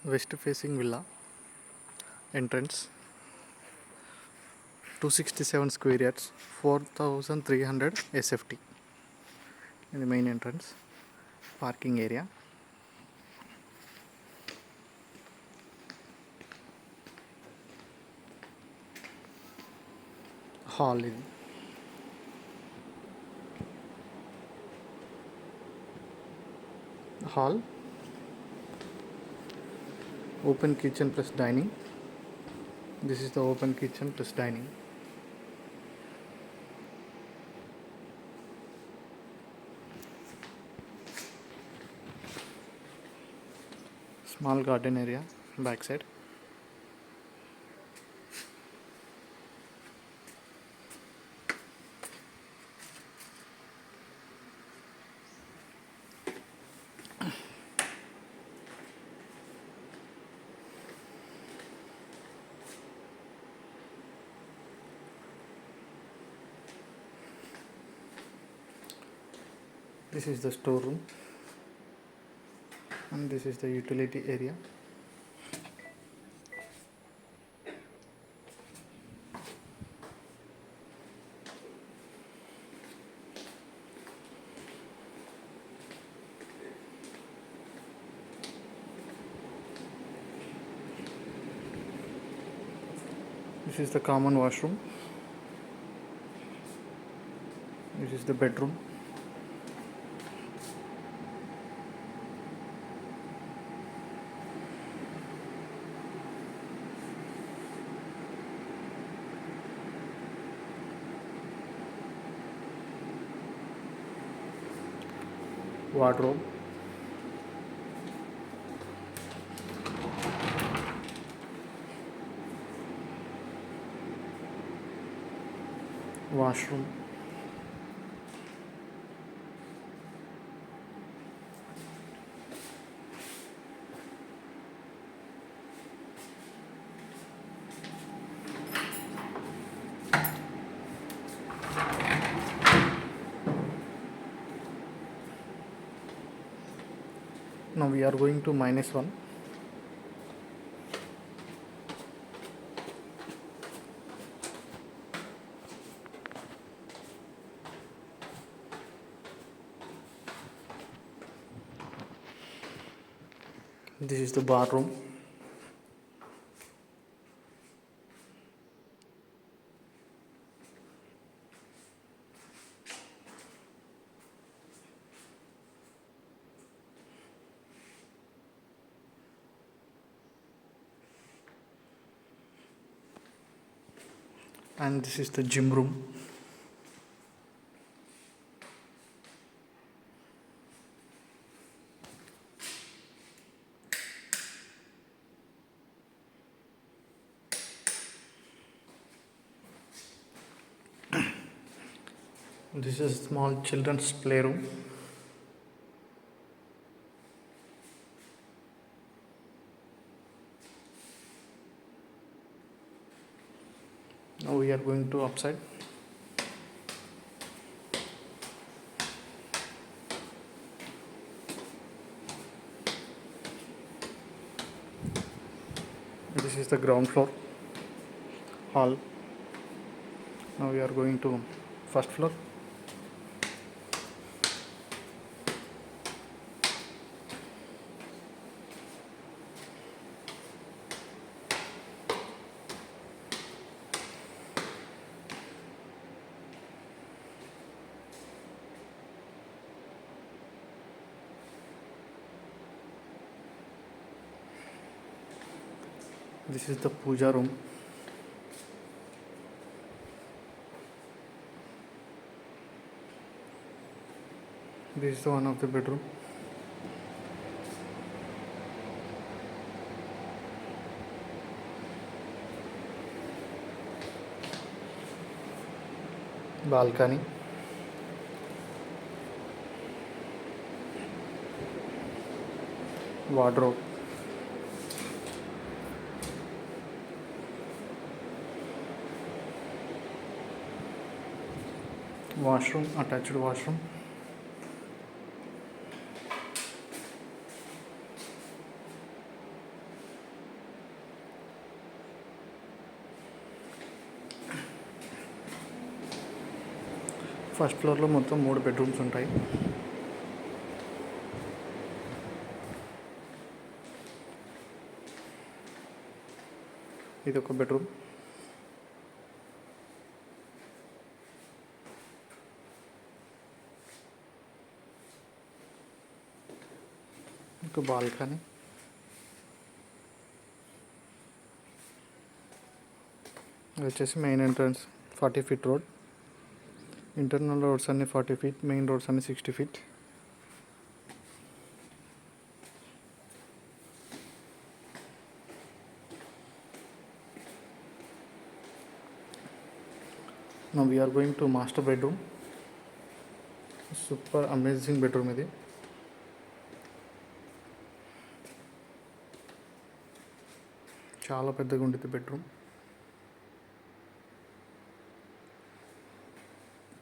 West facing villa, entrance 267 square yards, 4300 SFT. In the main entrance, parking area, hall hall, open kitchen plus dining. This is the open kitchen plus dining. Small garden area, backside. This is the storeroom, and this is the utility area. This is the common washroom. This is the bedroom. Wardrobe. Washroom. Now we are going to -1. This is the bathroom. And this is the gym room. This is small children's playroom. Now we are going to upside. This is the ground floor, hall. Now we are going to first floor. This is the puja room. This is the one of the bedroom. Balcony. Wardrobe. Washroom, attached washroom. First ఫ్లోర్లో మొత్తం 3 bedrooms ఉంటాయి. ఇది ఒక bedroom. ఒక balcony. ఇది వచ్చేసి main entrance. 40 feet road. Internal roads అన్ని 40 feet, main roads అన్ని 60 feet. Now we are going to master bedroom. Super amazing bedroom ఇది. చాలా పెద్దగా ఉంటుంది బెడ్రూమ్.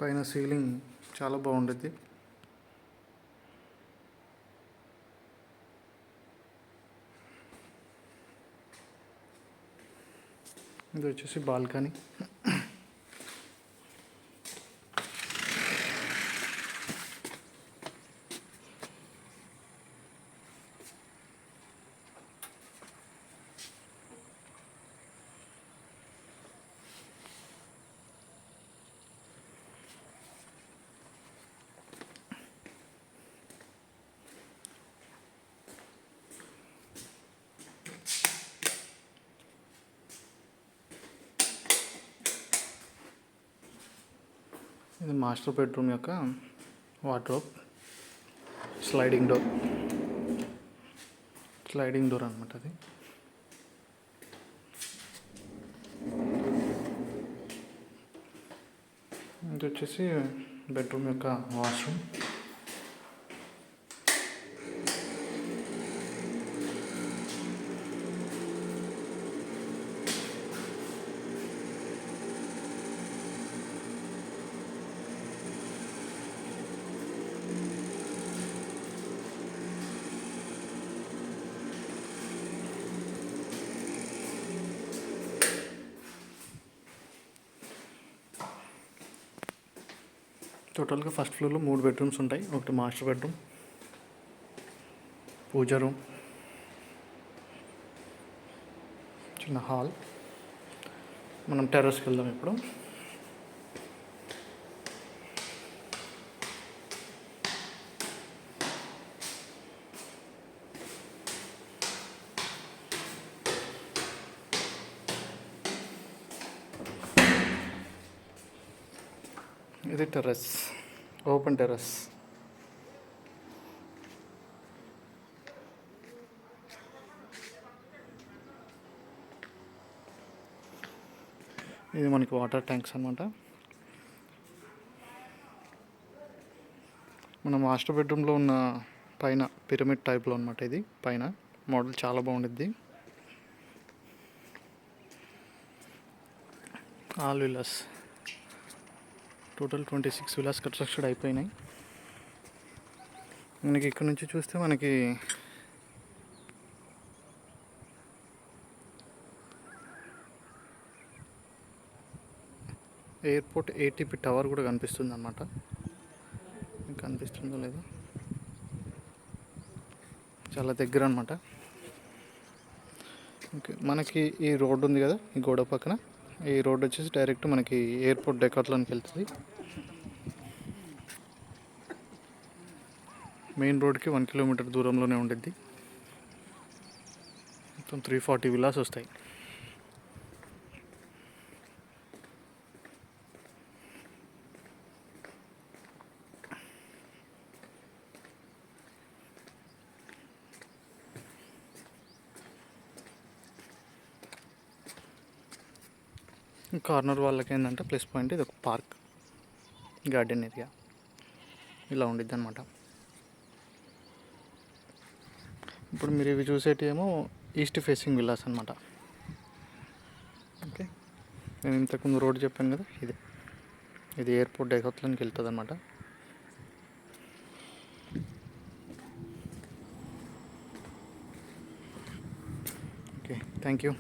పైన సీలింగ్ చాలా బాగుంటుంది. ఇది వచ్చేసి బాల్కనీ. ఇది మాస్టర్ బెడ్రూమ్ యొక్క వార్డ్రోబ్. స్లైడింగ్ డోర్ అనమాట అది. ఇది వచ్చేసి బెడ్రూమ్ యొక్క వాష్రూమ్. టోటల్గా ఫస్ట్ ఫ్లోర్లో 3 బెడ్రూమ్స్ ఉంటాయి. ఒకటి మాస్టర్ బెడ్రూమ్, పూజ రూమ్, చిన్న హాల్. మనం టెర్రస్కి వెళ్దాం ఇప్పుడు. ఇది టెర్రస్, ఓపెన్ టెర్రస్. ఇది మనకి వాటర్ ట్యాంక్స్ అన్నమాట. మన మాస్టర్ బెడ్రూమ్లో ఉన్న పైన పిరమిడ్ టైప్లో అనమాట. ఇది పైన మోడల్ చాలా బాగుండిద్ది. All villas, total 26 villas construction అయిపోయినాయి. మనకి ఇక్కడ నుంచి చూస్తే మనకి ఎయిర్పోర్ట్ ATP టవర్ కూడా కనిపిస్తుంది అన్నమాట. మీకు కనిపిస్తుందో లేదో, చాలా దగ్గర అనమాట. ఓకే, మనకి ఈ రోడ్డు ఉంది కదా, ఈ గోడ పక్కన ఈ రోడ్ వచ్చేసి డైరెక్ట్ మనకి ఎయిర్పోర్ట్ డెకాత్లాన్కి వెళ్తుంది. మెయిన్ రోడ్కి 1 kilometer దూరంలోనే ఉండిద్ది. మొత్తం 340 విల్లాస్ వస్తాయి. కార్నర్ వాళ్ళకి ఏంటంటే ప్లస్ పాయింట్, ఇది ఒక పార్క్, గార్డెన్ ఏరియా ఇలా ఉండిద్ది అనమాట. ఇప్పుడు మీరు ఇవి చూసేటివేమో ఈస్ట్ ఫేసింగ్ విల్లాస్ అనమాట. ఓకే, నేను ఇంతకుముందు రోడ్ చెప్పాను కదా, ఇది ఎయిర్పోర్ట్ డెకాత్లాన్కి వెళ్తుంది అనమాట. Okay, thank you.